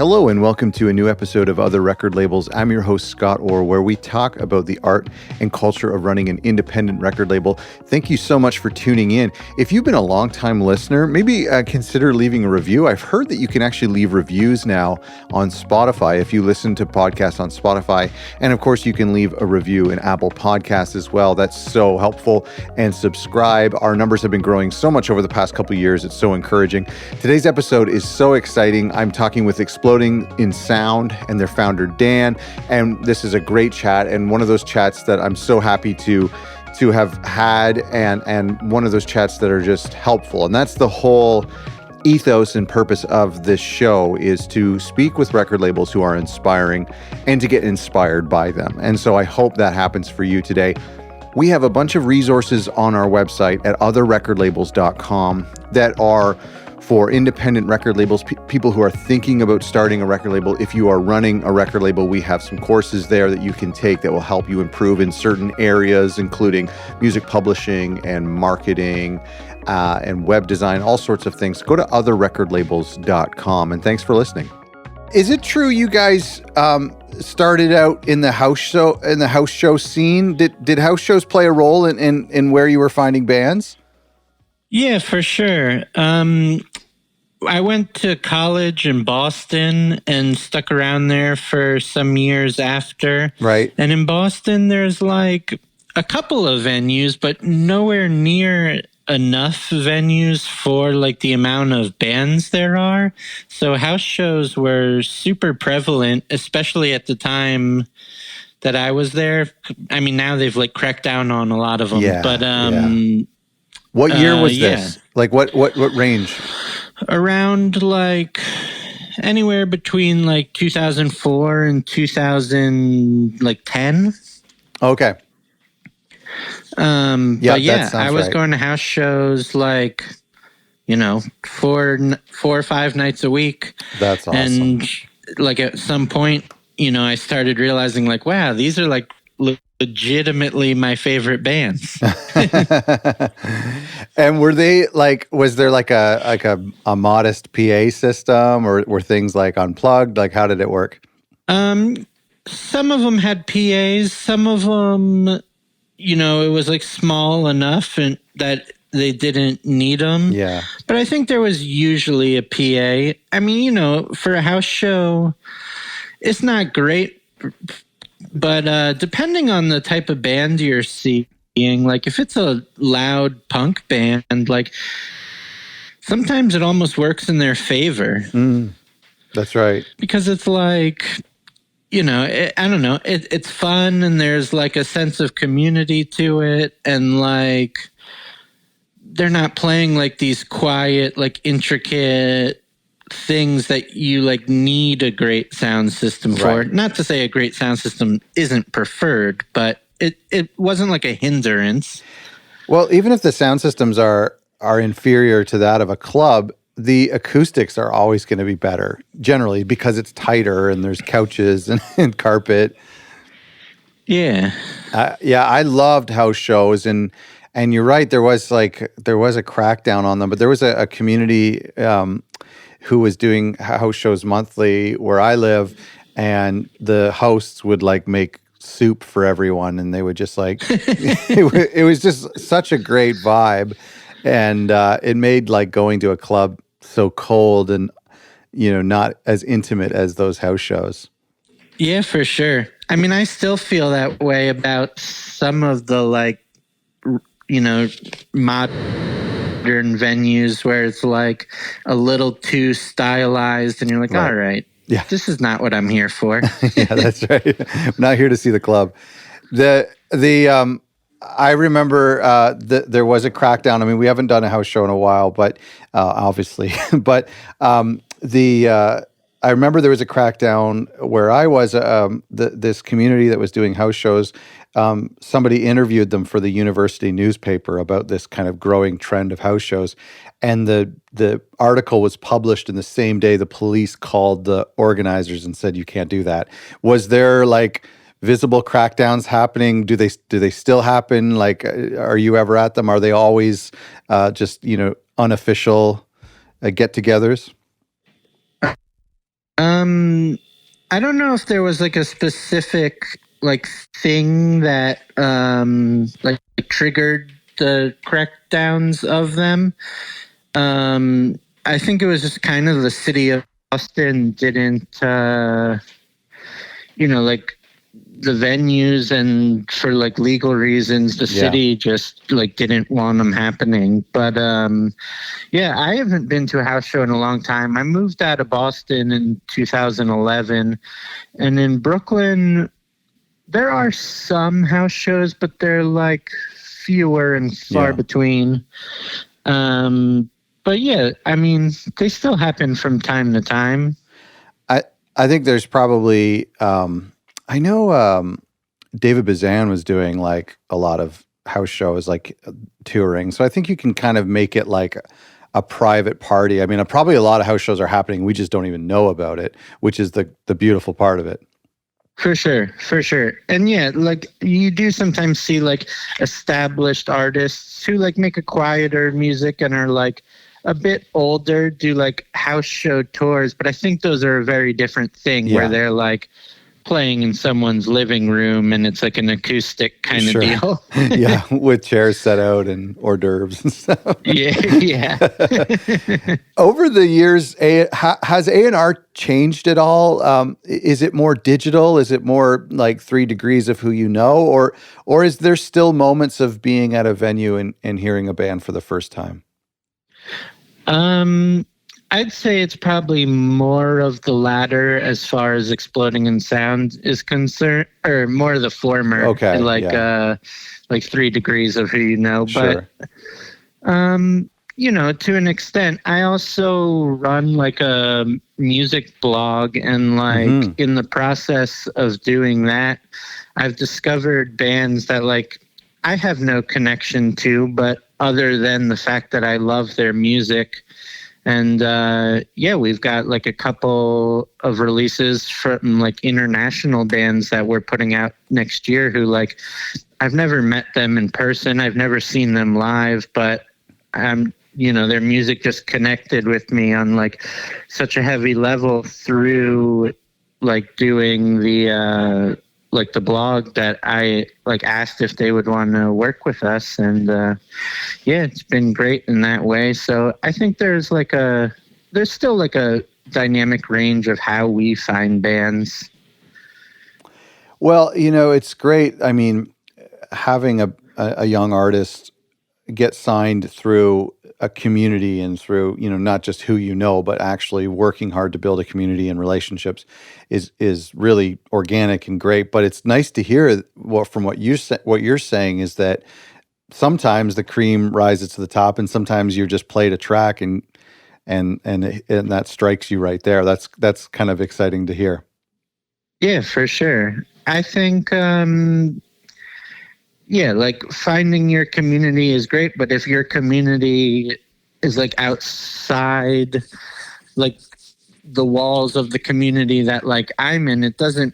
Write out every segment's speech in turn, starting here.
Hello and welcome to a new episode of Other Record Labels. I'm your host, Scott Orr, where we talk about the art and culture of running an independent record label. Thank you so much for tuning in. If you've been a long-time listener, maybe consider leaving a review. I've heard that you can actually leave reviews now on Spotify if you listen to podcasts on Spotify. And of course, you can leave a review in Apple Podcasts as well. That's so helpful. And subscribe. Our numbers have been growing so much over the past couple of years. It's so encouraging. Today's episode is so exciting. I'm talking with Exploding in Sound and their founder, Dan. And this is a great chat and one of those chats that I'm so happy to have had and one of those chats that are just helpful. And that's the whole ethos and purpose of this show, is to speak with record labels who are inspiring and to get inspired by them. And so I hope that happens for you today. We have a bunch of resources on our website at otherrecordlabels.com that are for independent record labels, people who are thinking about starting a record label. If you are running a record label, we have some courses there that you can take that will help you improve in certain areas, including music publishing and marketing and web design, all sorts of things. Go to otherrecordlabels.com, and thanks for listening. Is it true you guys started out in the house show scene? Did house shows play a role in where you were finding bands? Yeah, for sure. I went to college in Boston and stuck around there for some years after. Right. And in Boston, there's like a couple of venues, but nowhere near enough venues for like the amount of bands there are. So house shows were super prevalent, especially at the time that I was there. I mean, now they've like cracked down on a lot of them. Yeah, but What year was this? Like what range? Around like anywhere between like 2004 and 2010. Okay. But yeah, I was going to house shows like, 4 or 5 nights a week. That's awesome. And like at some point, I started realizing like, wow, these are like legitimately my favorite bands. And were they like, was there like a modest PA system, or were things like unplugged? Like, how did it work? Some of them had PAs, some of them, it was like small enough and that they didn't need them. Yeah. But I think there was usually a PA. I mean, for a house show, it's not great, but depending on the type of band you're seeing, like if it's a loud punk band, like sometimes it almost works in their favor. That's right. Because it's like, I don't know, it's fun and there's like a sense of community to it, and like they're not playing like these quiet, like intricate things that you like need a great sound system for. Right. Not to say a great sound system isn't preferred, but it wasn't like a hindrance. Well, even if the sound systems are inferior to that of a club, the acoustics are always going to be better generally because it's tighter and there's couches and carpet. Yeah. I loved house shows, and you're right. There was a crackdown on them, but there was a community who was doing house shows monthly where I live, and the hosts would like make soup for everyone, and they would just like it was just such a great vibe, and it made like going to a club so cold and not as intimate as those house shows. Yeah, for sure. I mean, I still feel that way about some of the like modern venues where it's like a little too stylized and you're like, all right. Yeah, this is not what I'm here for. Yeah, that's right. I'm not here to see the club. I remember there was a crackdown. I mean, we haven't done a house show in a while, but obviously, but I remember there was a crackdown where I was. This community that was doing house shows, somebody interviewed them for the university newspaper about this kind of growing trend of house shows. And the article was published in the same day the police called the organizers and said, you can't do that. Was there like visible crackdowns happening? Do they still happen? Like, are you ever at them? Are they always just, unofficial get-togethers? I don't know if there was like a specific like thing that like triggered the crackdowns of them. I think it was just kind of the city of Austin didn't like the venues, and for like legal reasons the city just like didn't want them happening. But yeah, I haven't been to a house show in a long time. I moved out of Boston in 2011, and in Brooklyn there are some house shows, but they're like fewer and far between. But yeah, I mean, they still happen from time to time. I think there's probably I know David Bazan was doing like a lot of house shows, like touring. So I think you can kind of make it like a private party. I mean, probably a lot of house shows are happening. We just don't even know about it, which is the beautiful part of it. For sure. And yeah, like you do sometimes see like established artists who like make a quieter music and are like a bit older, do like house show tours. But I think those are a very different thing where they're like playing in someone's living room and it's like an acoustic kind of deal. Yeah, with chairs set out and hors d'oeuvres and stuff. Yeah. Over the years, has A&R changed at all? Is it more digital? Is it more like 3 degrees of who you know? Or is there still moments of being at a venue and hearing a band for the first time? I'd say it's probably more of the latter as far as exploding in sound is concerned, or more of the former. Okay, like 3 degrees of who you know. Sure. But to an extent, I also run like a music blog, and like in the process of doing that, I've discovered bands that like I have no connection to, but other than the fact that I love their music. And we've got like a couple of releases from like international bands that we're putting out next year who like I've never met them in person. I've never seen them live, but their music just connected with me on like such a heavy level through like doing the blog that I like asked if they would want to work with us. And it's been great in that way. So I think there's still like a dynamic range of how we find bands. Well, it's great. I mean, having a young artist get signed through a community and through, not just who you know, but actually working hard to build a community and relationships is really organic and great. But it's nice to hear from what you're saying is that sometimes the cream rises to the top, and sometimes you're just played a track and that strikes you right there. That's kind of exciting to hear. Yeah, for sure. I think like finding your community is great, but if your community is like outside like the walls of the community that like I'm in, it doesn't,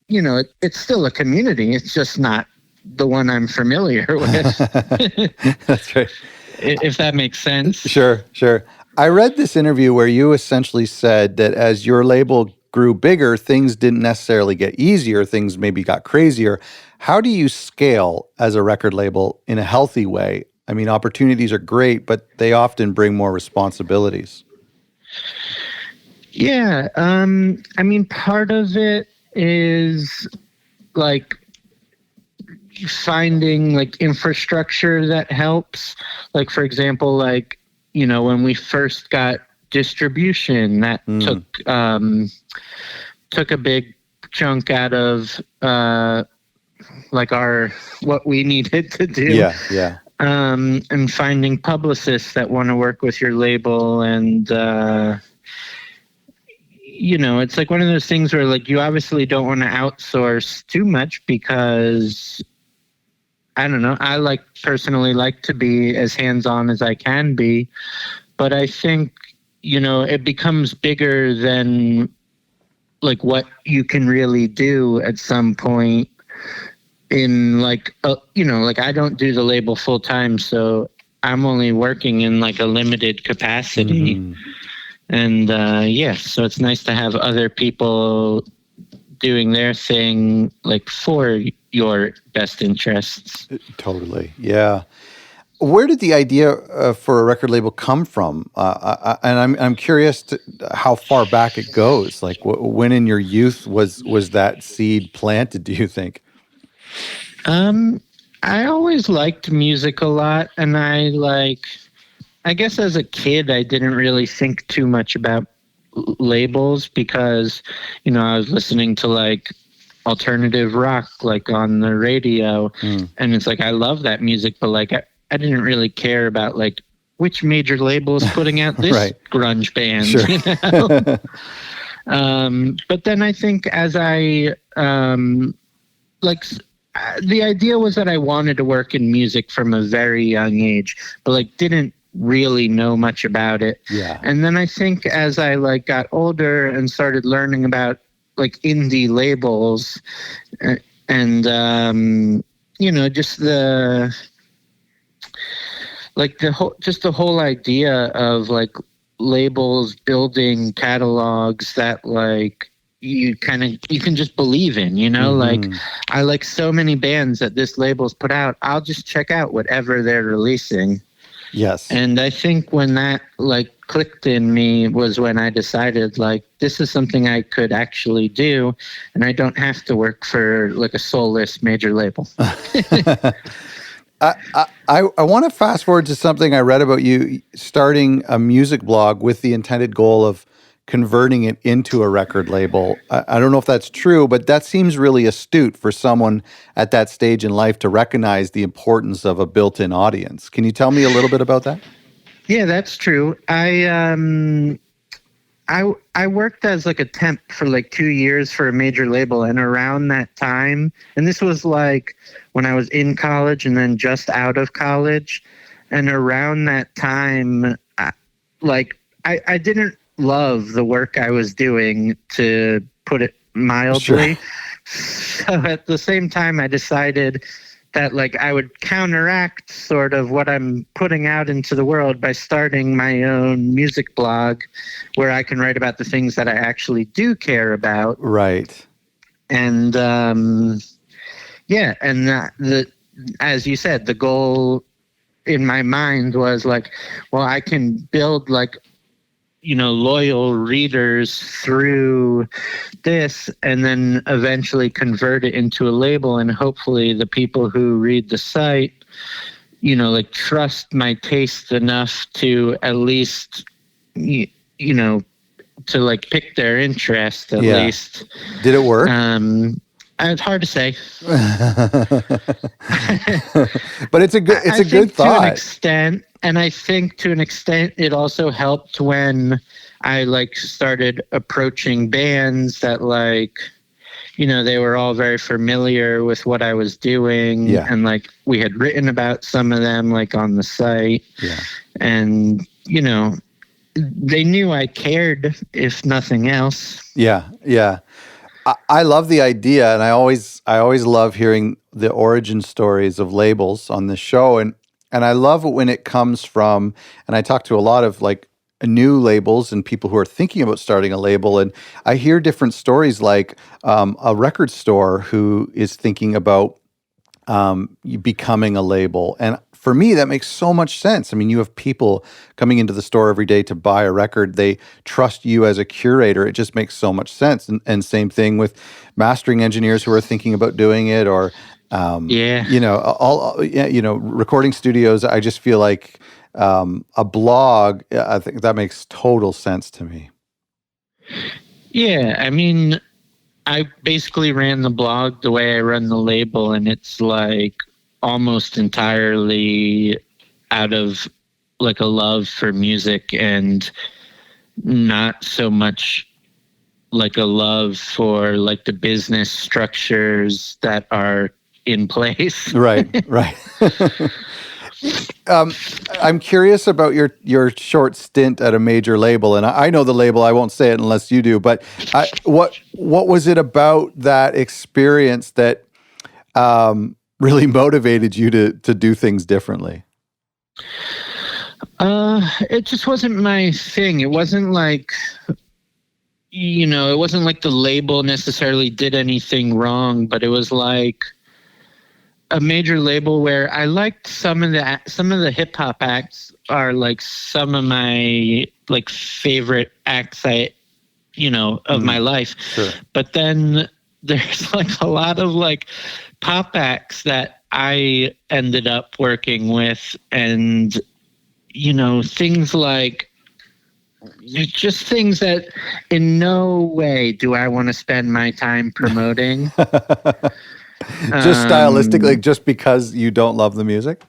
it's still a community. It's just not the one I'm familiar with. That's right. If that makes sense. Sure. I read this interview where you essentially said that as your label grew bigger, things didn't necessarily get easier, things maybe got crazier. How do you scale as a record label in a healthy way? I mean, opportunities are great, but they often bring more responsibilities. Yeah. I mean, part of it is like finding like infrastructure that helps. Like, for example, like, when we first got distribution, that took a big chunk out of like what we needed to do. Yeah. And finding publicists that want to work with your label, and it's like one of those things where like you obviously don't want to outsource too much because I don't know, I personally like to be as hands-on as I can be, but I think it becomes bigger than like what you can really do at some point in like I don't do the label full time, so I'm only working in like a limited capacity. And yeah, so it's nice to have other people doing their thing, like for your best interests. Totally. Yeah. Where did the idea for a record label come from? And I'm curious how far back it goes. Like, when in your youth was that seed planted? Do you think? Um, I always liked music a lot, and I guess as a kid, I didn't really think too much about labels because, I was listening to like alternative rock, like on the radio. Mm. And it's like, I love that music, but like, I didn't really care about like which major label is putting out this Right. grunge band, Sure. But then I think as like, the idea was that I wanted to work in music from a very young age, but like didn't really know much about it. Yeah. And then I think as I like got older and started learning about like indie labels and just the whole idea of like labels building catalogs that like you can just believe in, like I like so many bands that this label's put out, I'll just check out whatever they're releasing. Yes. And I think when that like clicked in me was when I decided like this is something I could actually do, and I don't have to work for like a soulless major label. I want to fast forward to something I read about you starting a music blog with the intended goal of converting it into a record label. I don't know if that's true, but that seems really astute for someone at that stage in life to recognize the importance of a built-in audience. Can you tell me a little bit about that? Yeah, that's true. I worked as like a temp for like 2 years for a major label, and around that time, and this was like when I was in college and then just out of college, and around that time, I didn't love the work I was doing, to put it mildly. Sure. So at the same time, I decided that like I would counteract sort of what I'm putting out into the world by starting my own music blog where I can write about the things that I actually do care about. Right. And as you said, the goal in my mind was like, well, I can build like, loyal readers through this and then eventually convert it into a label. And hopefully the people who read the site, like trust my taste enough to at least, to like pick their interest at least. Did it work? It's hard to say. But it's a good thought. To an extent, and I think to an extent it also helped when I like started approaching bands that like, they were all very familiar with what I was doing. Yeah. And like we had written about some of them like on the site. Yeah. And, they knew I cared, if nothing else. Yeah. Yeah. I love the idea, and I always love hearing the origin stories of labels on this show, and I love it when it comes from. And I talk to a lot of like new labels and people who are thinking about starting a label, and I hear different stories, like a record store who is thinking about becoming a label. And for me, that makes so much sense. I mean, you have people coming into the store every day to buy a record. They trust you as a curator. It just makes so much sense. And same thing with mastering engineers who are thinking about doing it, or recording studios. I just feel like a blog, I think that makes total sense to me. Yeah, I mean, I basically ran the blog the way I run the label, and it's like almost entirely out of like a love for music and not so much like a love for like the business structures that are in place. Right. I'm curious about your short stint at a major label, and I know the label. I won't say it unless you do. But what was it about that experience that really motivated you to do things differently? It just wasn't my thing. It wasn't like, it wasn't like the label necessarily did anything wrong, but it was like a major label where I liked some of the hip hop acts are like some of my like favorite acts of my life. Sure. But then there's like a lot of like pop acts that I ended up working with, and things like just things that in no way do I want to spend my time promoting. Just stylistically, just because you don't love the music?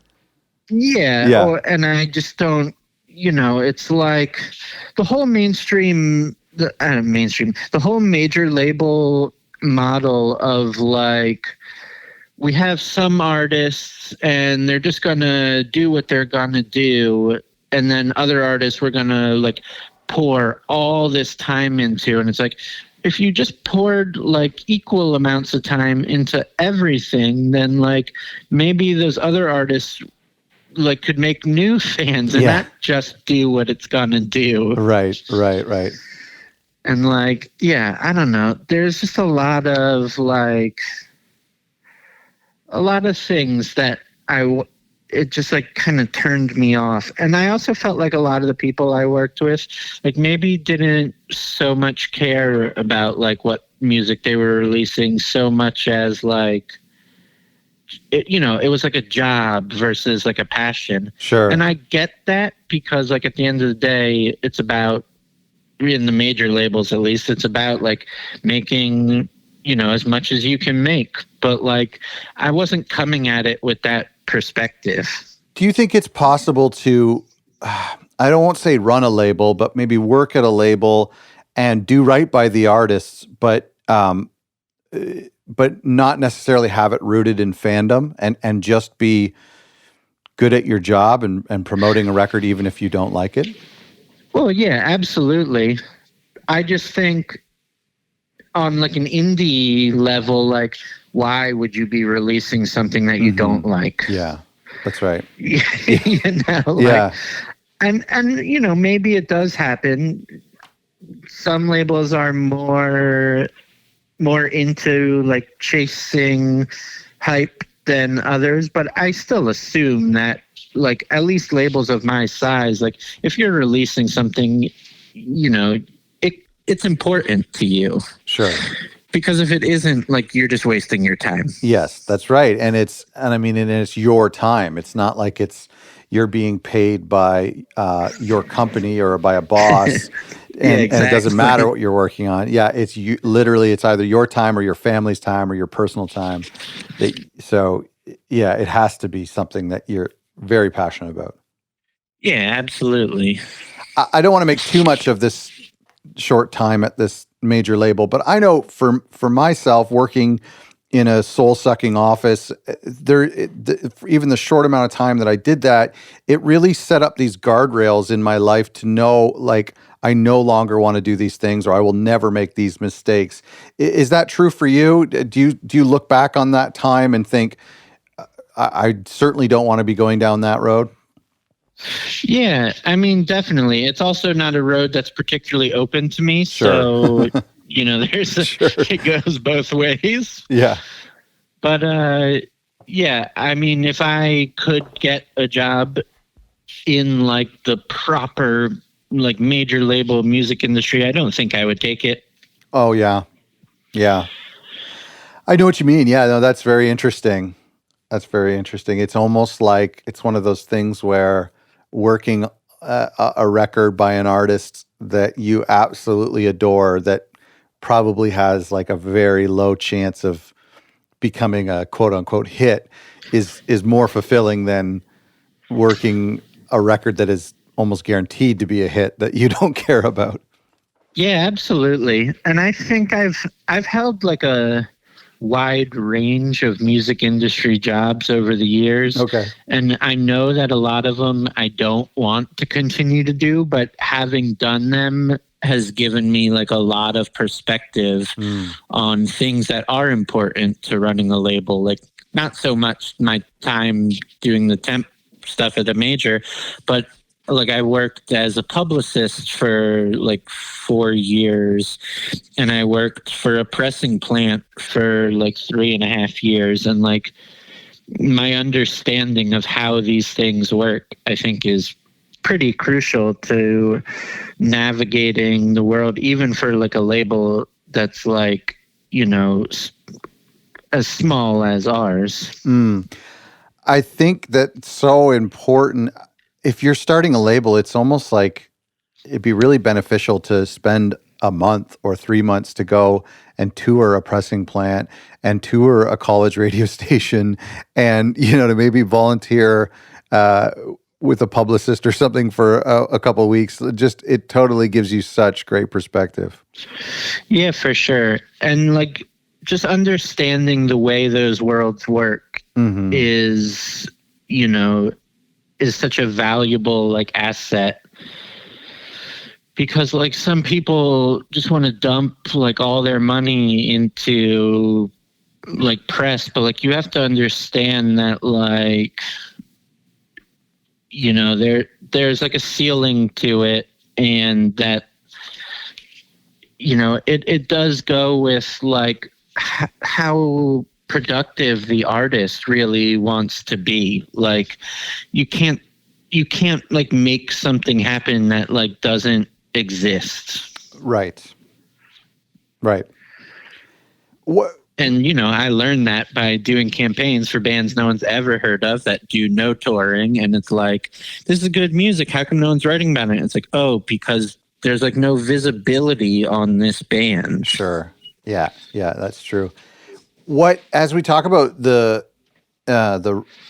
Yeah. And I just don't, it's like the whole the whole major label model of like, we have some artists and they're just going to do what they're going to do. And then other artists we're going to like pour all this time into. And it's like, if you just poured like equal amounts of time into everything, then like maybe those other artists like could make new fans and not just do what it's gonna do. Right. And like, I don't know. There's just a lot of things that it just like kind of turned me off. And I also felt like a lot of the people I worked with like maybe didn't so much care about like what music they were releasing so much as like it was like a job versus like a passion. Sure. And I get that because like at the end of the day, it's about, in the major labels at least, it's about like making as much as you can make. But like I wasn't coming at it with that perspective. Do you think it's possible to, I won't say run a label, but maybe work at a label and do right by the artists, but not necessarily have it rooted in fandom and just be good at your job and promoting a record even if you don't like it? Well, yeah, absolutely. I just think on like an indie level, like, why would you be releasing something that you don't like? Yeah, that's right. And maybe it does happen. Some labels are more into like chasing hype than others, but I still assume that like at least labels of my size, like if you're releasing something, it's important to you. Sure. Because if it isn't, like, you're just wasting your time. Yes, that's right. And it's your time. It's not like you're being paid by your company or by a boss. And it doesn't matter what you're working on. Yeah, it's it's either your time or your family's time or your personal time. So it has to be something that you're very passionate about. Yeah, absolutely. I don't want to make too much of this short time at this major label, but I know for myself, working in a soul-sucking office, even the short amount of time that I did that, it really set up these guardrails in my life to know, like, I no longer want to do these things, or I will never make these mistakes. Is that true for you? Do you look back on that time and think, I certainly don't want to be going down that road? Yeah, I mean, definitely. It's also not a road that's particularly open to me. Sure. So, it goes both ways. Yeah. But, I mean, if I could get a job in like the proper, like major label music industry, I don't think I would take it. Oh, yeah. Yeah. I know what you mean. Yeah, no, that's very interesting. That's very interesting. It's almost like it's one of those things where working a record by an artist that you absolutely adore, that probably has like a very low chance of becoming a quote unquote hit, is more fulfilling than working a record that is almost guaranteed to be a hit that you don't care about. Yeah, absolutely. And I think I've held like a wide range of music industry jobs over the years. Okay. And I know that a lot of them I don't want to continue to do, but having done them has given me like a lot of perspective on things that are important to running a label. Like not so much my time doing the temp stuff at a major, but like I worked as a publicist for like 4 years, and I worked for a pressing plant for like 3.5 years. And like my understanding of how these things work, I think, is pretty crucial to navigating the world, even for like a label that's like, as small as ours. I think that's so important. If you're starting a label, it's almost like it'd be really beneficial to spend a month or 3 months to go and tour a pressing plant and tour a college radio station, and to maybe volunteer with a publicist or something for a couple of weeks. Just, it totally gives you such great perspective. Yeah, for sure. And like just understanding the way those worlds work is such a valuable like asset, because like some people just want to dump like all their money into like press, but like you have to understand that like there's like a ceiling to it, and that it does go with like how productive the artist really wants to be. Like you can't like make something happen that like doesn't exist. Right. What? And I learned that by doing campaigns for bands no one's ever heard of that do no touring, and it's like, this is good music, how come no one's writing about it? It's like, oh, because there's like no visibility on this band. Sure. Yeah, that's true. As we talk about the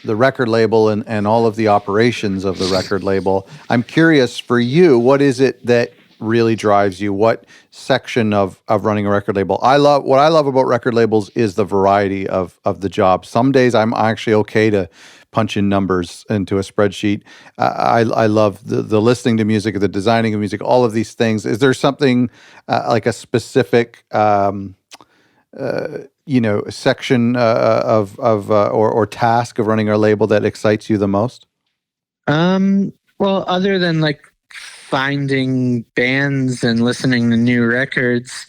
record label and all of the operations of the record label, I'm curious for you, what is it that really drives you? What section of running a record label? What I love about record labels is the variety of the job. Some days I'm actually okay to punch in numbers into a spreadsheet. I love the listening to music, the designing of music, all of these things. Is there something like a specific section or task of running our label that excites you the most? Well, other than like finding bands and listening to new records,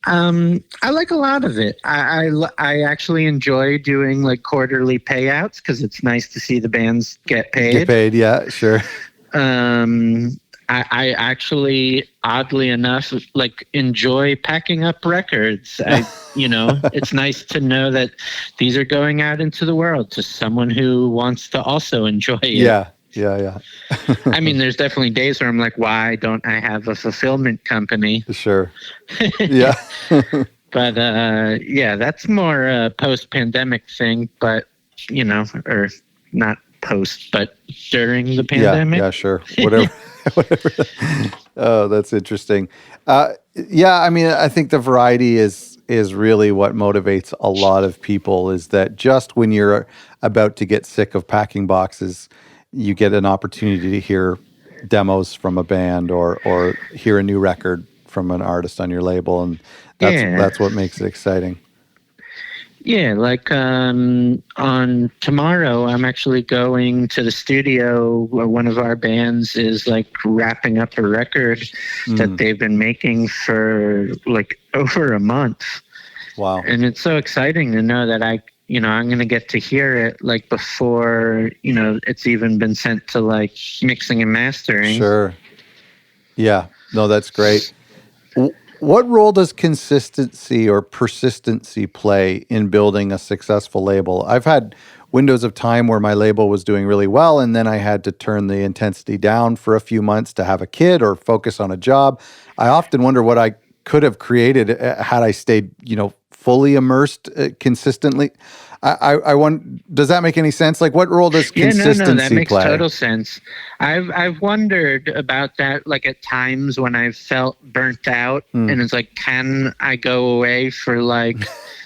I like a lot of it. I actually enjoy doing like quarterly payouts because it's nice to see the bands get paid. Get paid, yeah, sure. I actually, oddly enough, like enjoy packing up records. It's nice to know that these are going out into the world to someone who wants to also enjoy it. Yeah. I mean, there's definitely days where I'm like, why don't I have a fulfillment company? Sure. Yeah. But that's more a post-pandemic thing, but, or not post, but during the pandemic. Yeah, sure. Whatever. Oh, that's interesting. I mean, I think the variety is really what motivates a lot of people, is that just when you're about to get sick of packing boxes, you get an opportunity to hear demos from a band or hear a new record from an artist on your label, and that's what makes it exciting. Yeah, like on tomorrow, I'm actually going to the studio where one of our bands is like wrapping up a record that they've been making for like over a month. Wow. And it's so exciting to know that I'm going to get to hear it like before, it's even been sent to like mixing and mastering. Sure. Yeah. No, that's great. What role does consistency or persistency play in building a successful label? I've had windows of time where my label was doing really well, and then I had to turn the intensity down for a few months to have a kid or focus on a job. I often wonder what I could have created had I stayed, fully immersed consistently. I want. Does that make any sense? Like, what role does consistency play? No, that makes total sense. I've wondered about that. Like at times when I've felt burnt out, and it's like, can I go away for like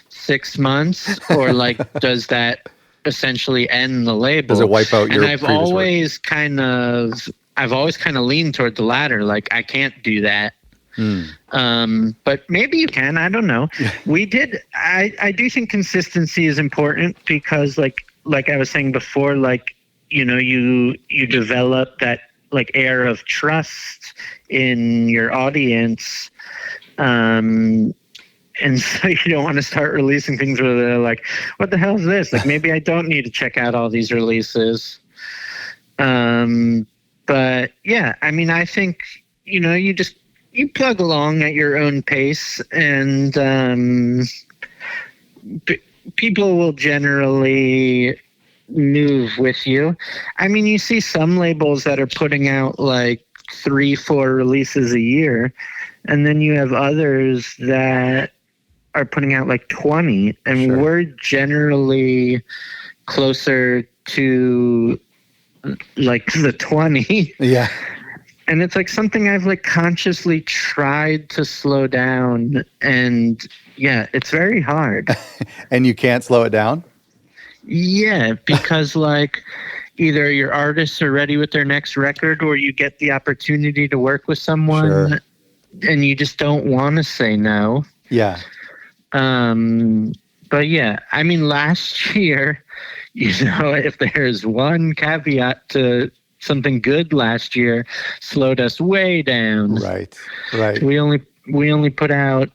6 months, or like, does that essentially end the label? Does it wipe out your? And I've always kind of leaned toward the latter. Like, I can't do that. But maybe you can. I don't know. I do think consistency is important because, like I was saying before, like you develop that like air of trust in your audience. And so you don't want to start releasing things where they're like, what the hell is this? Like, maybe I don't need to check out all these releases. But yeah, I mean, I think, you know, you plug along at your own pace, and people will generally move with you. I mean, you see some labels that are putting out like 3-4 releases a year, and then you have others that are putting out like 20, and Sure. we're generally closer to like the 20. Yeah. And it's like something I've like consciously tried to slow down, and yeah, it's very hard. And you can't slow it down? Yeah, because like either your artists are ready with their next record, or you get the opportunity to work with someone, Sure. and you just don't want to say no. Yeah. But yeah, I mean, last year, you know, if there's one caveat to something good last year, slowed us way down. Right. We only put out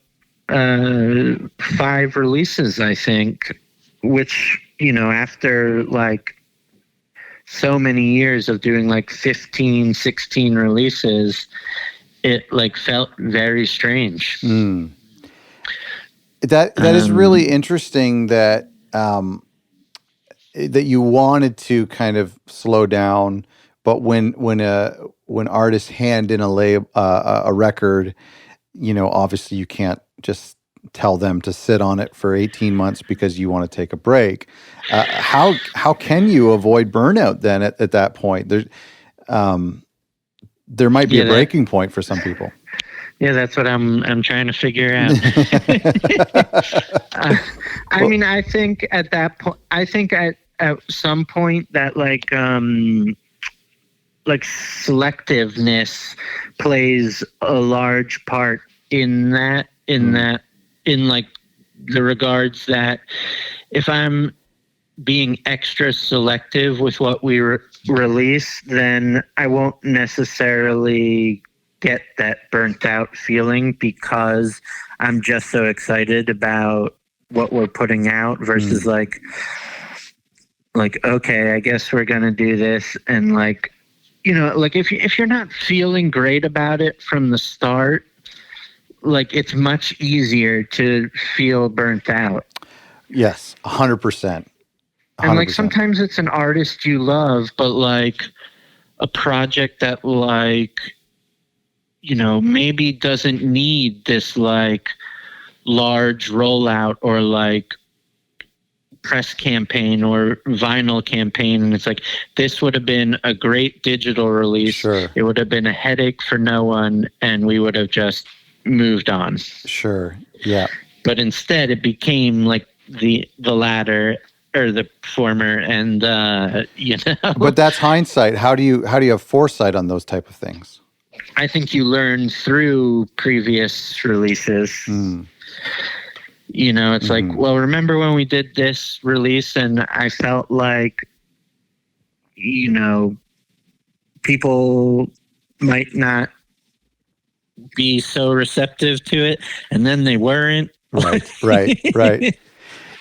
5 releases, I think, which, you know, after like so many years of doing like 15, 16 releases, it like felt very strange. Mm. That is really interesting that that you wanted to kind of slow down, but when artists hand in a record, you know, obviously you can't just tell them to sit on it for 18 months because you want to take a break. How can you avoid burnout then at that point? There might be a breaking point for some people. Yeah, that's what I'm trying to figure out. I mean, I think at that point, at some point that like selectiveness plays a large part in that, in like the regards that if I'm being extra selective with what we release, then I won't necessarily get that burnt out feeling because I'm just so excited about what we're putting out versus like, okay, I guess we're going to do this. And like, you know, like if you're not feeling great about it from the start, like it's much easier to feel burnt out. Yes, 100%. And like sometimes it's an artist you love, but like a project that like, you know, maybe doesn't need this like large rollout or like press campaign or vinyl campaign. And it's like, this would have been a great digital release. Sure. It would have been a headache for no one, and we would have just moved on. Sure. Yeah. But instead it became like the latter or the former, and you know. But that's hindsight. How do you have foresight on those type of things? I think you learn through previous releases. You know, it's like, well, remember when we did this release and I felt like, you know, people might not be so receptive to it, and then they weren't. Right.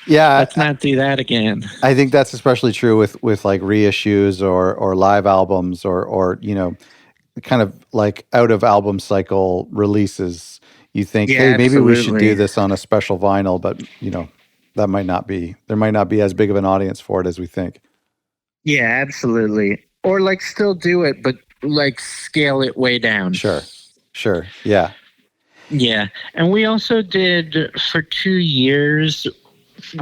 Yeah. Let's not do that again. I think that's especially true with like reissues or live albums or, you know, kind of like out of album cycle releases. You think, hey, maybe we should do this on a special vinyl, but you know, there might not be as big of an audience for it as we think. Yeah, absolutely. Or like still do it, but like scale it way down. Sure. Yeah. Yeah. And we also did for 2 years,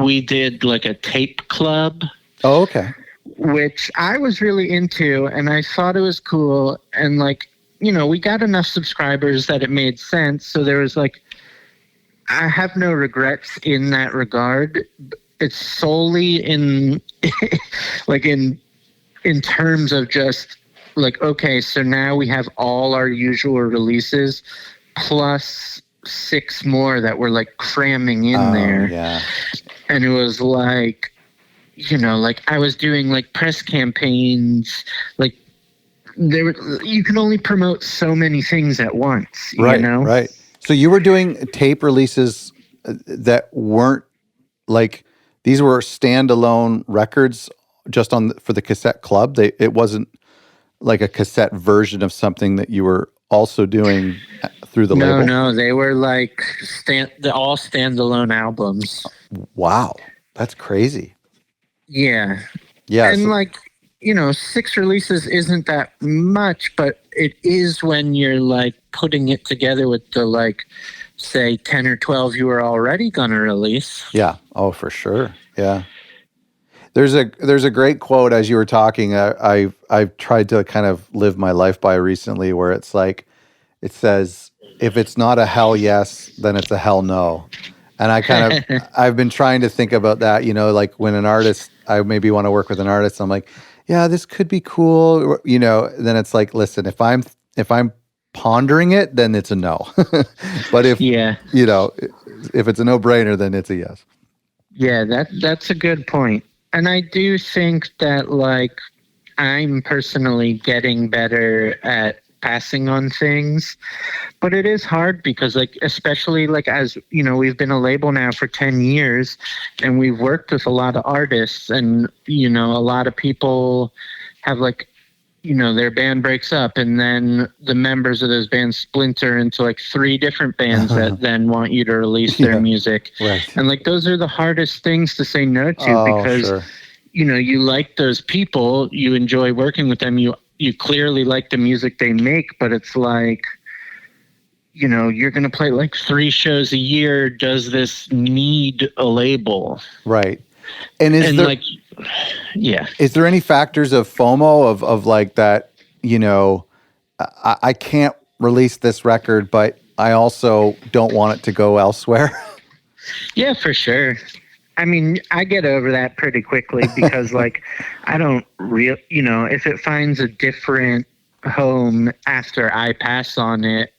we did like a tape club. Oh, okay. Which I was really into, and I thought it was cool. And like, you know, we got enough subscribers that it made sense. So there was like, I have no regrets in that regard. It's solely in like in terms of just like, okay, so now we have all our usual releases plus 6 more that we're like cramming in there. Yeah. And it was like, you know, like I was doing like press campaigns, like you can only promote so many things at once, Right, you know? right. So you were doing tape releases that weren't like, these were standalone records just for the cassette club. It wasn't like a cassette version of something that you were also doing through the label? No, they were like all standalone albums. Wow, that's crazy. Yeah. Yeah. And like, 6 releases isn't that much, but it is when you're like putting it together with the like, say 10 or 12 you were already going to release. Yeah. Oh, for sure. Yeah. There's a great quote as you were talking. I've tried to kind of live my life by recently, where it's like, it says, if it's not a hell yes, then it's a hell no. And I've been trying to think about that, like when I maybe want to work with an artist, I'm like, yeah, this could be cool. Then it's like, listen, if I'm pondering it, then it's a no. But if it's a no brainer, then it's a yes. Yeah, that's a good point. And I do think that like I'm personally getting better at passing on things, but it is hard because like, especially like, as we've been a label now for 10 years and we've worked with a lot of artists, and a lot of people have like, their band breaks up and then the members of those bands splinter into like 3 different bands that then want you to release their music. Right. And like, those are the hardest things to say no to, because sure. You like those people, you enjoy working with them, you clearly like the music they make, but it's like, you're going to play like 3 shows a year. Does this need a label? Right. And is there any factors of FOMO of like that, I can't release this record, but I also don't want it to go elsewhere? Yeah, for sure. I mean, I get over that pretty quickly because like, I don't if it finds a different home after I pass on it,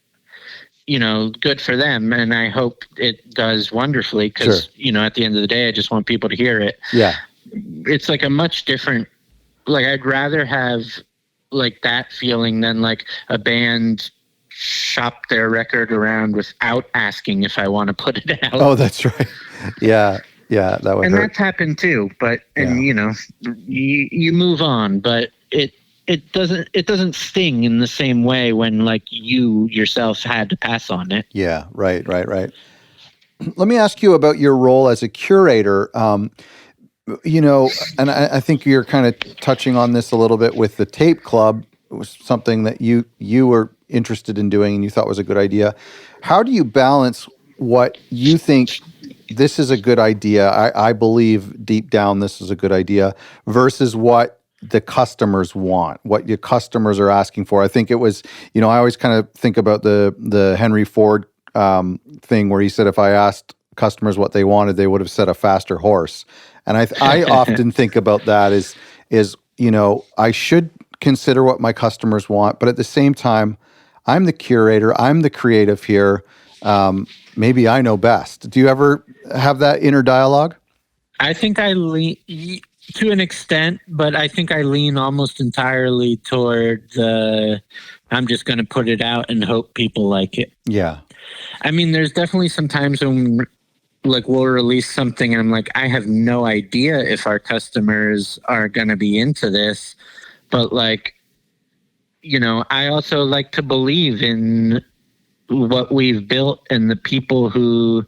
good for them. And I hope it does wonderfully because, Sure. At the end of the day, I just want people to hear it. Yeah. It's like a much different, like, I'd rather have like that feeling than like a band shop their record around without asking if I want to put it out. Oh, that's right. Yeah. Yeah. That would and hurt. that's happened too, but, and you move on, but it doesn't sting in the same way when like you yourself had to pass on it. Yeah. Right. Let me ask you about your role as a curator. And I think you're kind of touching on this a little bit with the tape club. It was something that you were interested in doing and you thought was a good idea. How do you balance what you think this is a good idea, I believe deep down this is a good idea, versus what the customers want, what your customers are asking for? I think it was, I always kind of think about the Henry Ford thing where he said, if I asked customers what they wanted, they would have said a faster horse. And I often think about that is I should consider what my customers want, but at the same time, I'm the curator, I'm the creative here. Maybe I know best. Do you ever have that inner dialogue? I think I lean to an extent, but I think I lean almost entirely toward I'm just going to put it out and hope people like it. Yeah. I mean, there's definitely some times when like we'll release something and I'm like, I have no idea if our customers are going to be into this, but like, I also like to believe in what we've built and the people who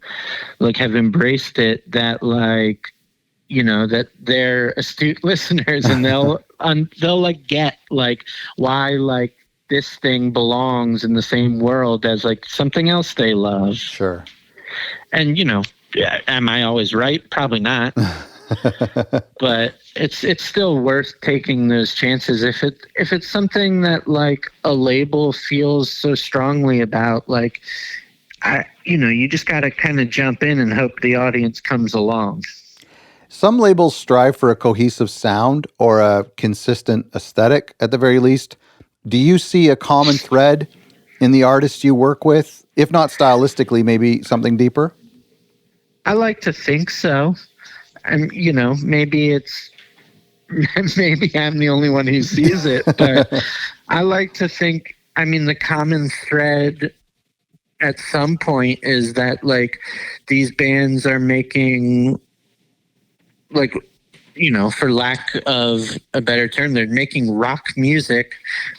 like have embraced it, that like, that they're astute listeners and they'll like get like why like this thing belongs in the same world as like something else they love. Sure. And am I always right? Probably not. But it's still worth taking those chances if it's something that like a label feels so strongly about. Like, you just got to kind of jump in and hope the audience comes along. Some labels strive for a cohesive sound or a consistent aesthetic at the very least. Do you see a common thread in the artists you work with? If not stylistically, maybe something deeper? I like to think so. And, maybe I'm the only one who sees it, but I like to think, I mean, the common thread at some point is that like these bands are making, like, for lack of a better term, they're making rock music,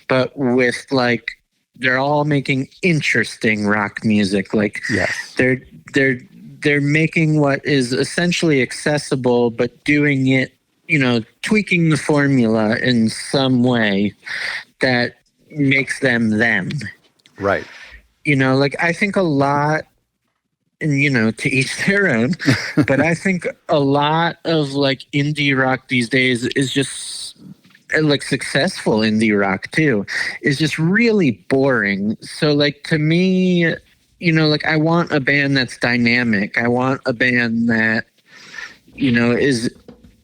but with like, they're all making interesting rock music. Like, Yes. they're making what is essentially accessible, but doing it, tweaking the formula in some way that makes them them. Right. Like I think a lot, and to each their own, but I think a lot of like indie rock these days is just like successful indie rock too, is just really boring. So like to me, like I want a band that's dynamic. I want a band that, is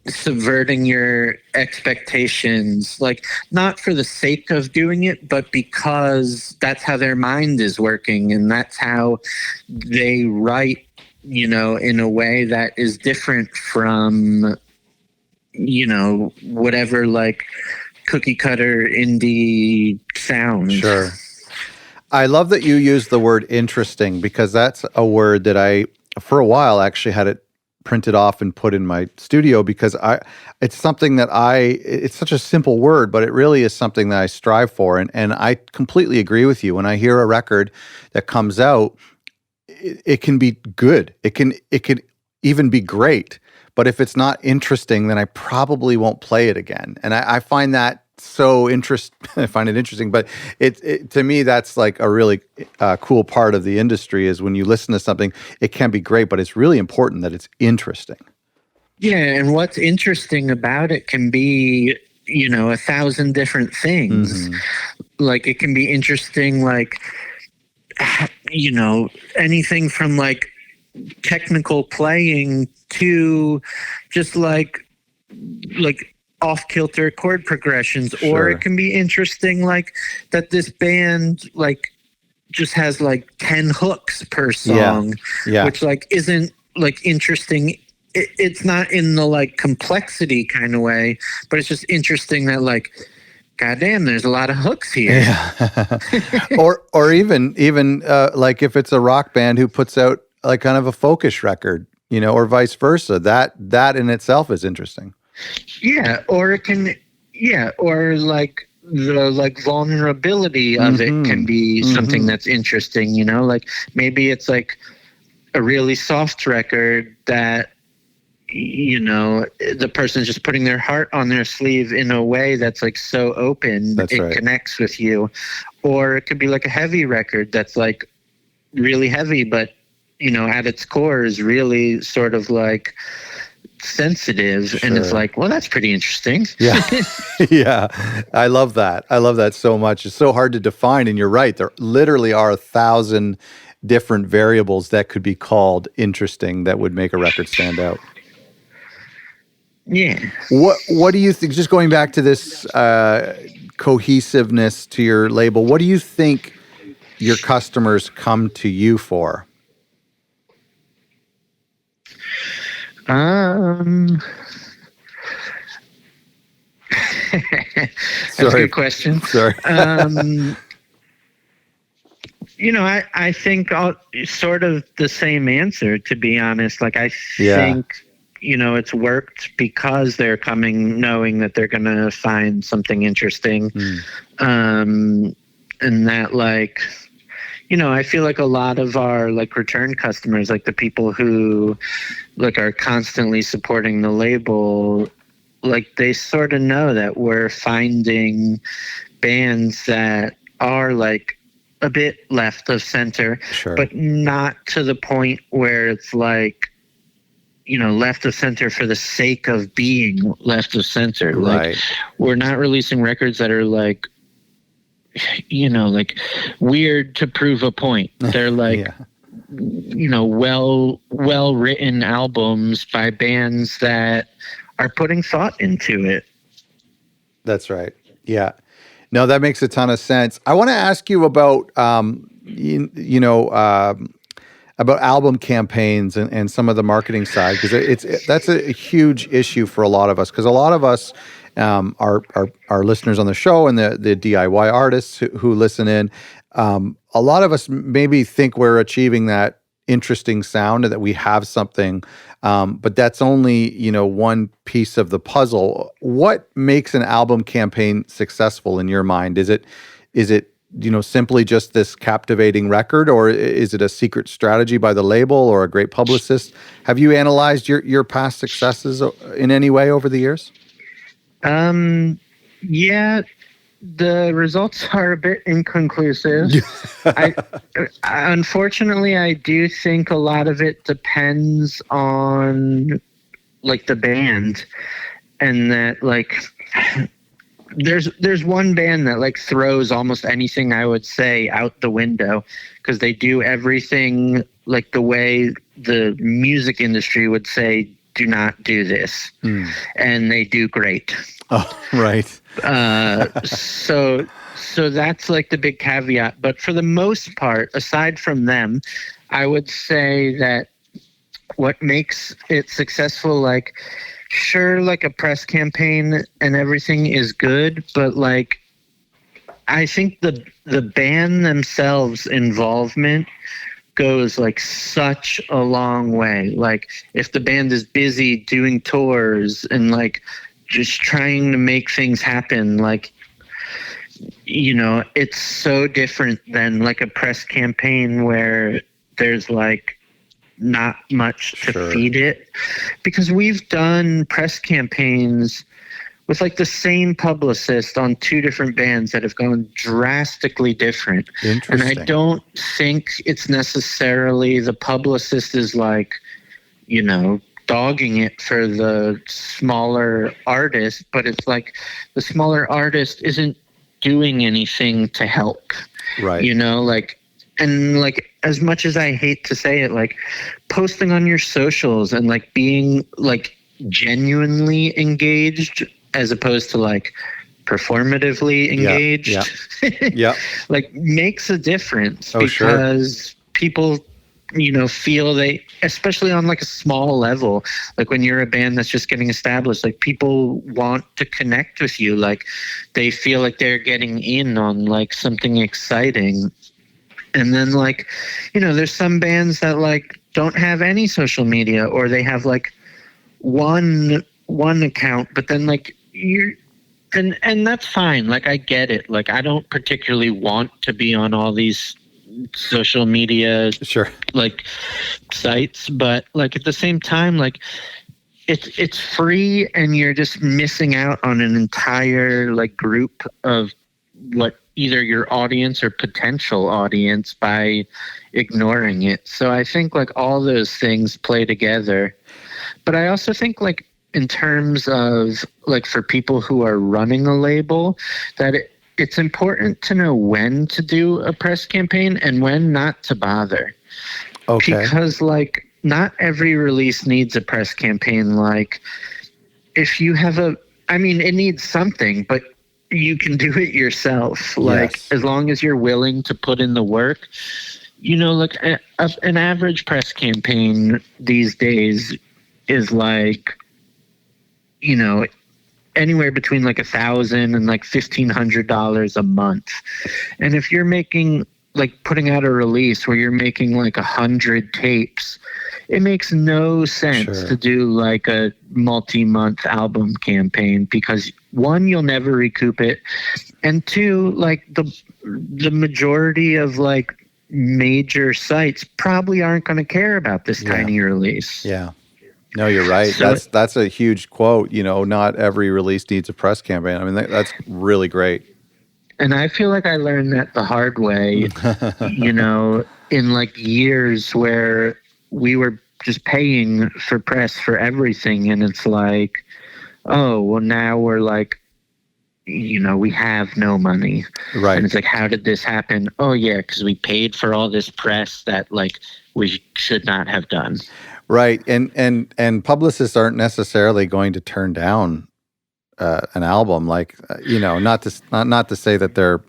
subverting your expectations, like not for the sake of doing it, but because that's how their mind is working and that's how they write, in a way that is different from, whatever like cookie cutter indie sound. Sure. I love that you use the word interesting, because that's a word that I, for a while, actually had it printed off and put in my studio, because it's something that it's such a simple word, but it really is something that I strive for. And I completely agree with you. When I hear a record that comes out, it can be good. It could even be great. But if it's not interesting, then I probably won't play it again. And I find that I find it interesting, but it to me, that's like a really cool part of the industry, is when you listen to something, it can be great, but it's really important that it's interesting. Yeah, and what's interesting about it can be, 1,000 different things. Mm-hmm. Like it can be interesting, like, anything from like technical playing to just like off-kilter chord progressions. Sure. Or it can be interesting like that this band like just has like 10 hooks per song. Yeah. Which like isn't like interesting. It's not in the like complexity kind of way, but it's just interesting that like, goddamn, there's a lot of hooks here. Yeah. or even like if it's a rock band who puts out like kind of a folkish record, or vice versa, that in itself is interesting. Yeah, or it can, or like the like vulnerability of it can be something that's interesting, like maybe it's like a really soft record that, the person's just putting their heart on their sleeve in a way that's like so open, it connects with you. Or it could be like a heavy record that's like really heavy, but, at its core is really sort of like sensitive. Sure. And it's like, well, that's pretty interesting. Yeah. Yeah. I love that so much. It's so hard to define. And you're right. There literally are 1,000 different variables that could be called interesting that would make a record stand out. Yeah. What do you think, just going back to this cohesiveness to your label, what do you think your customers come to you for? That's a good question. Sorry. I think sort of the same answer, to be honest. Like, I think, it's worked because they're coming knowing that they're going to find something interesting. And that, like, I feel like a lot of our like return customers, like the people who like are constantly supporting the label, like they sort of know that we're finding bands that are like a bit left of center, sure, but not to the point where it's like, left of center for the sake of being left of center. Right. Like we're not releasing records that are like, like weird to prove a point. They're like, well written albums by bands that are putting thought into it. That's right. Yeah. No, that makes a ton of sense. I want to ask you about, about album campaigns and some of the marketing side, because that's a huge issue for a lot of us. Because a lot of us, our listeners on the show and the DIY artists who listen in, a lot of us maybe think we're achieving that interesting sound and that we have something, but that's only, one piece of the puzzle. What makes an album campaign successful in your mind? Is it simply just this captivating record, or is it a secret strategy by the label or a great publicist? Have you analyzed your past successes in any way over the years? Yeah, the results are a bit inconclusive. Unfortunately, I do think a lot of it depends on like the band, and that like there's one band that like throws almost anything I would say out the window because they do everything like the way the music industry would say, do not do this. And they do great. Oh, right. So that's like the big caveat. But for the most part, aside from them, I would say that what makes it successful, like, sure, like a press campaign and everything is good, but like, I think the band themselves involvement goes like such a long way. Like if the band is busy doing tours and like just trying to make things happen, like, it's so different than like a press campaign where there's like not much to feed it, because we've done press campaigns with like the same publicist on two different bands that have gone drastically different. And I don't think it's necessarily the publicist is like, dogging it for the smaller artist, but it's like the smaller artist isn't doing anything to help. Right. And like, as much as I hate to say it, like posting on your socials and like being like genuinely engaged as opposed to like performatively engaged, yeah. like makes a difference, because people, feel they, especially on like a small level, like when you're a band that's just getting established, like people want to connect with you. Like they feel like they're getting in on like something exciting. And then like, there's some bands that like don't have any social media, or they have like one account, but then like and that's fine. Like I get it. Like I don't particularly want to be on all these social media like sites, but like at the same time, like it's free and you're just missing out on an entire like group of what either your audience or potential audience by ignoring it. So I think like all those things play together. But I also think like in terms of like for people who are running a label, that it's important to know when to do a press campaign and when not to bother. Okay. Because like not every release needs a press campaign. Like if you have it needs something, but you can do it yourself. Like as long as you're willing to put in the work, like an average press campaign these days is like, anywhere between like $1,000 and like $1,500 a month. And if you're making like putting out a release where you're making like 100 tapes, it makes no sense to do like a multi-month album campaign, because one, you'll never recoup it, and two, like the majority of like major sites probably aren't going to care about this tiny release. Yeah. No, you're right. So that's a huge quote. Not every release needs a press campaign. I mean, that's really great. And I feel like I learned that the hard way, in like years where we were just paying for press for everything. And it's like, oh, well, now we're like, we have no money. Right. And it's like, how did this happen? Oh, yeah, because we paid for all this press that like we should not have done. Right. And publicists aren't necessarily going to turn down an album, like, not to say that they're,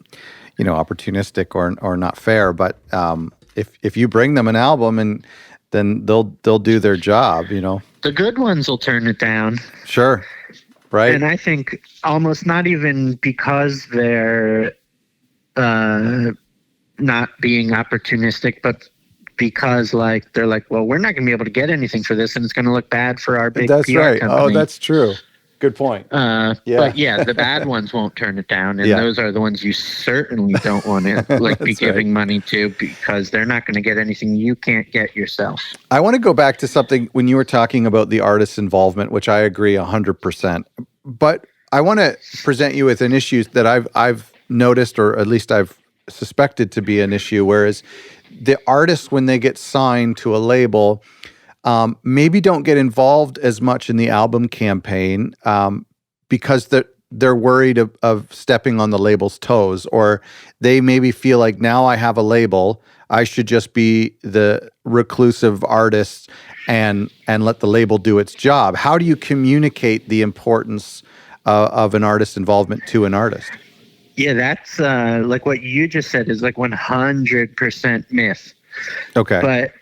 opportunistic or not fair, but if you bring them an album, and then they'll do their job, The good ones will turn it down. Sure. right? And I think almost not even because they're not being opportunistic, but because like they're like, well, we're not going to be able to get anything for this, and it's going to look bad for our big That's PR right. company. Oh, that's true. Good point. But yeah, the bad ones won't turn it down, and those are the ones you certainly don't want to like be giving money to, because they're not going to get anything you can't get yourself. I want to go back to something when you were talking about the artist's involvement, which I agree 100%. But I want to present you with an issue that I've noticed, or at least I've suspected to be an issue, whereas the artists, when they get signed to a label, maybe don't get involved as much in the album campaign because they're worried of stepping on the label's toes, or they maybe feel like, now I have a label, I should just be the reclusive artist and let the label do its job. How do you communicate the importance of an artist's involvement to an artist? Yeah, that's like what you just said is like 100% myth. Okay. But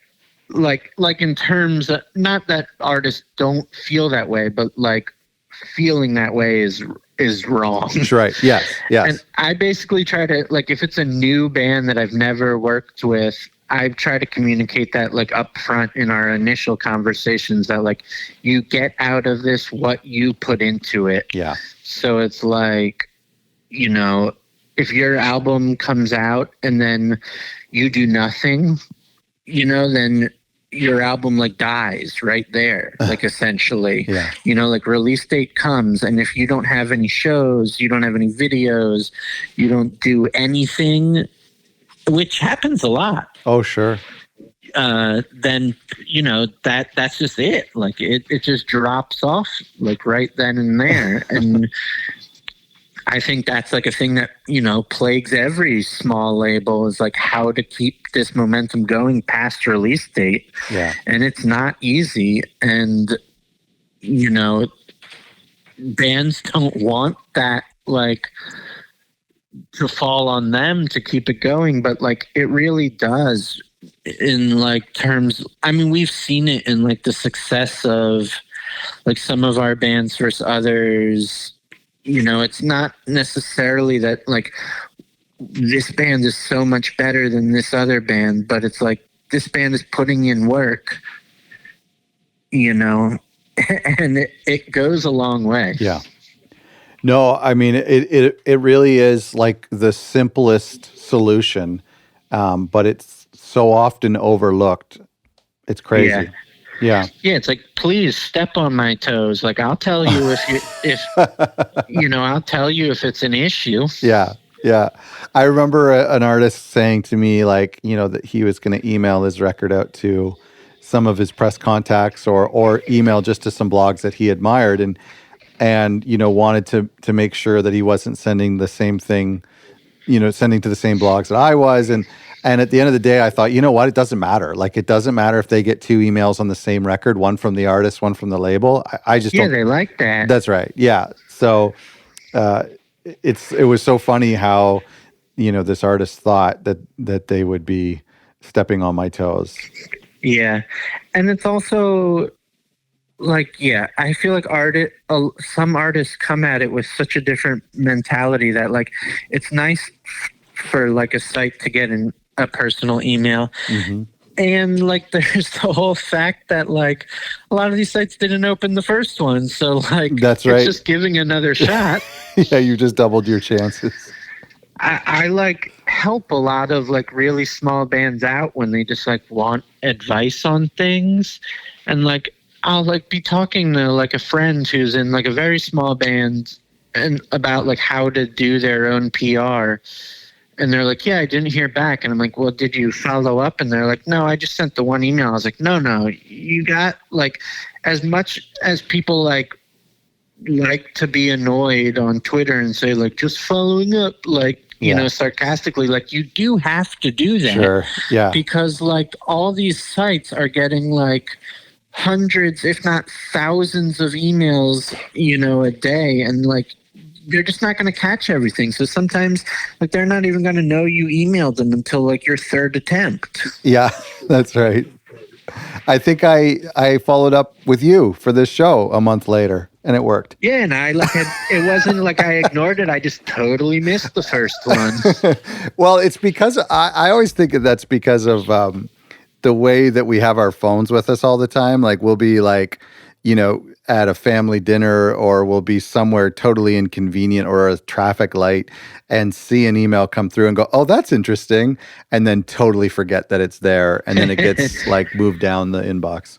like in terms of, not that artists don't feel that way, but like feeling that way is wrong. That's right. Yes. And I basically try to, like, if it's a new band that I've never worked with, I try to communicate that like up front in our initial conversations, that like you get out of this what you put into it. Yeah. So it's like, you know, if your album comes out and then you do nothing, you know, then your album like dies right there, like essentially. Yeah. You know, like release date comes, and if you don't have any shows, you don't have any videos, you don't do anything, which happens a lot. Oh, sure. Then, you know, that's just it. Like it just drops off like right then and there. And I think that's like a thing that, you know, plagues every small label, is like how to keep this momentum going past release date. Yeah. And it's not easy. And, you know, bands don't want that, like, to fall on them to keep it going. But like, it really does in like terms, I mean, we've seen it in like the success of like some of our bands versus others. You know, it's not necessarily that like this band is so much better than this other band, but it's like this band is putting in work, you know, and it goes a long way. Yeah. No, I mean, it really is like the simplest solution, but it's so often overlooked. It's crazy. Yeah. Yeah. Yeah, it's like, please step on my toes. Like, I'll tell you if you know, I'll tell you if it's an issue. Yeah. Yeah. I remember an artist saying to me, like, you know, that he was going to email his record out to some of his press contacts or email just to some blogs that he admired, and you know, wanted to make sure that he wasn't sending the same thing, you know, sending to the same blogs that I was. And at the end of the day, I thought, you know what? It doesn't matter. Like, it doesn't matter if they get two emails on the same record, one from the artist, one from the label. I just don't. They like that. That's right. Yeah. So it was so funny how, you know, this artist thought that they would be stepping on my toes. Yeah. And it's also like, yeah, I feel like some artists come at it with such a different mentality that like, it's nice for like a site to get a personal email. Mm-hmm. And like, there's the whole fact that like a lot of these sites didn't open the first one. So like, that's right. It's just giving another shot. Yeah. You just doubled your chances. I like help a lot of like really small bands out when they just like want advice on things. And like, I'll like be talking to like a friend who's in like a very small band and about like how to do their own PR. And they're like, yeah, I didn't hear back. And I'm like, well, did you follow up? And they're like, no, I just sent the one email. I was like, no, you got like, as much as people like to be annoyed on Twitter and say like, just following up, like, you know, sarcastically, like you do have to do that. Sure. Yeah. Because like all these sites are getting like hundreds, if not thousands of emails, you know, a day. And like, they're just not going to catch everything. So sometimes like they're not even going to know you emailed them until like your third attempt. Yeah, that's right. I think I followed up with you for this show a month later, and it worked. Yeah, and it wasn't like I ignored it. I just totally missed the first one. Well, it's because I always think that's because of the way that we have our phones with us all the time. Like we'll be like, at a family dinner, or we'll be somewhere totally inconvenient or a traffic light and see an email come through and go, oh, that's interesting. And then totally forget that it's there. And then it gets like moved down the inbox.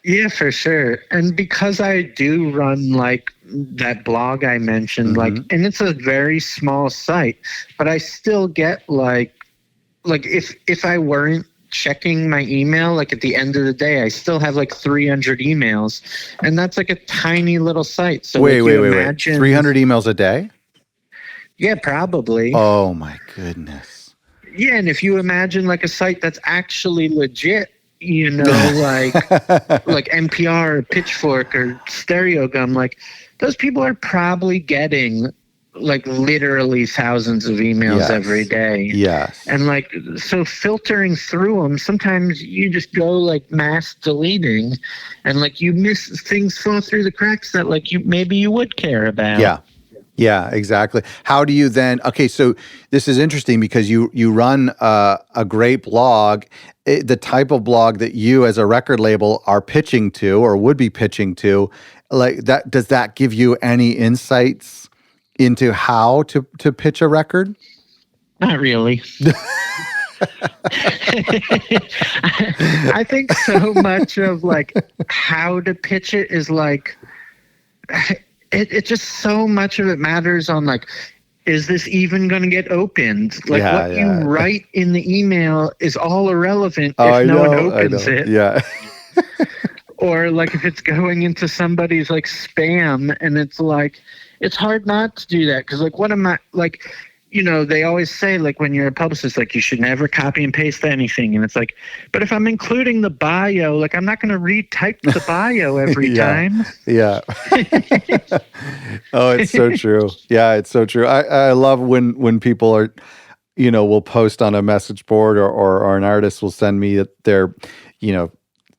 Yeah, for sure. And because I do run like that blog I mentioned, and it's a very small site, but I still get like if I weren't checking my email, like at the end of the day, I still have like 300 emails, and that's like a tiny little site. So wait. 300 emails a day? Yeah, probably. Oh my goodness. Yeah, and if you imagine like a site that's actually legit, like NPR or Pitchfork or Stereo Gum, like those people are probably getting like literally thousands of emails every day. Yes. And like, so filtering through them, sometimes you just go like mass deleting, and like you miss things fall through the cracks that like maybe you would care about. Yeah, exactly. How do you then, okay, so this is interesting because you run a great blog, the type of blog that you as a record label are pitching to or would be pitching to, like that, does that give you any insights into how to pitch a record? Not really. I think so much of like how to pitch it is like, it just so much of it matters on like, is this even going to get opened? Like what you write in the email is all irrelevant if no one opens it. Yeah. Or like if it's going into somebody's like spam, and it's like, it's hard not to do that. Cause like, what am I like, they always say like when you're a publicist, like you should never copy and paste anything. And it's like, but if I'm including the bio, like I'm not going to retype the bio every time. Yeah. Oh, it's so true. Yeah, it's so true. I love when people are, will post on a message board or an artist will send me their,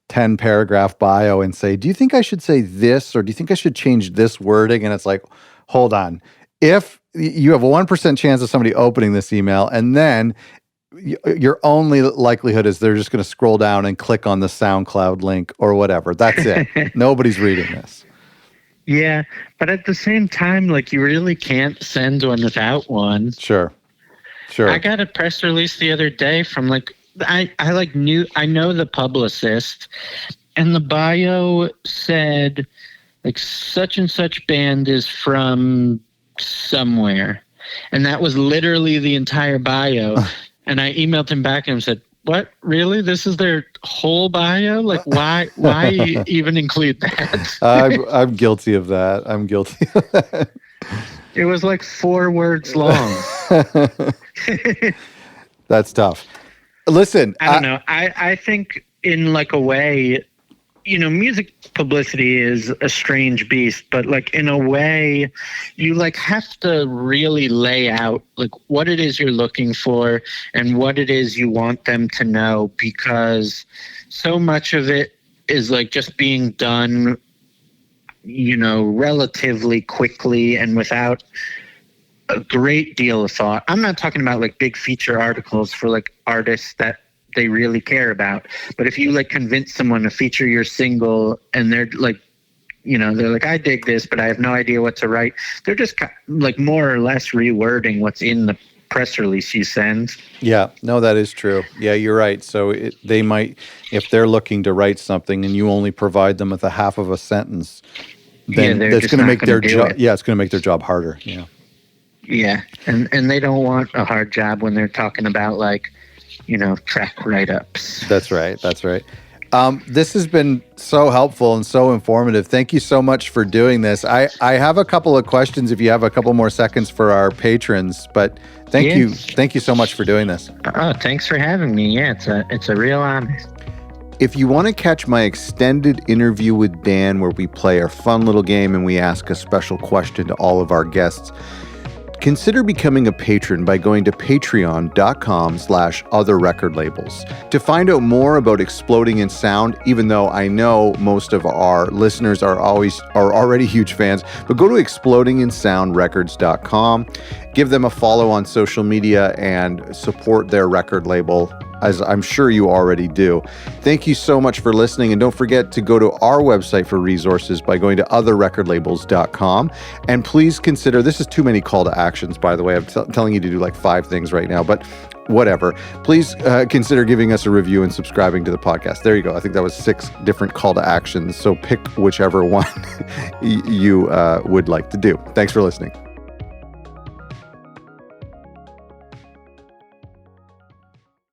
10 paragraph bio and say, do you think I should say this, or do you think I should change this wording? And it's like, hold on. If you have a 1% chance of somebody opening this email, and then your only likelihood is they're just going to scroll down and click on the SoundCloud link or whatever. That's it. Nobody's reading this. Yeah. But at the same time, like you really can't send one without one. Sure. I got a press release the other day from like, I know the publicist, and the bio said like such and such band is from somewhere, and that was literally the entire bio. And I emailed him back and said, what, really? This is their whole bio? Like why even include that? I'm guilty of that. It was like 4 words long. That's tough. Listen, I don't know. I think in like a way, music publicity is a strange beast, but like in a way you like have to really lay out like what it is you're looking for and what it is you want them to know, because so much of it is like just being done, relatively quickly and without a great deal of thought. I'm not talking about like big feature articles for like artists that they really care about, but if you like convince someone to feature your single and they're like, they're like, I dig this, but I have no idea what to write. They're just like more or less rewording what's in the press release you send. Yeah, no, that is true. Yeah, you're right. So they might, if they're looking to write something and you only provide them with a half of a sentence, then that's going to make their job. Yeah, it's going to make their job harder. Yeah. Yeah, and they don't want a hard job when they're talking about like, track write-ups. That's right. This has been so helpful and so informative. Thank you so much for doing this. I have a couple of questions if you have a couple more seconds for our patrons, but thank you so much for doing this. Oh, thanks for having me. Yeah, it's a real honor. If you want to catch my extended interview with Dan, where we play our fun little game and we ask a special question to all of our guests, consider becoming a patron by going to patreon.com/otherrecordlabels. To find out more about Exploding in Sound, even though I know most of our listeners are already huge fans, but go to explodinginsoundrecords.com, give them a follow on social media, and support their record label, as I'm sure you already do. Thank you so much for listening, and don't forget to go to our website for resources by going to otherrecordlabels.com. And please consider, this is too many call to actions, by the way. I'm telling you to do like 5 things right now, but whatever. Please consider giving us a review and subscribing to the podcast. There you go. I think that was 6 different call to actions, so pick whichever one you would like to do. Thanks for listening.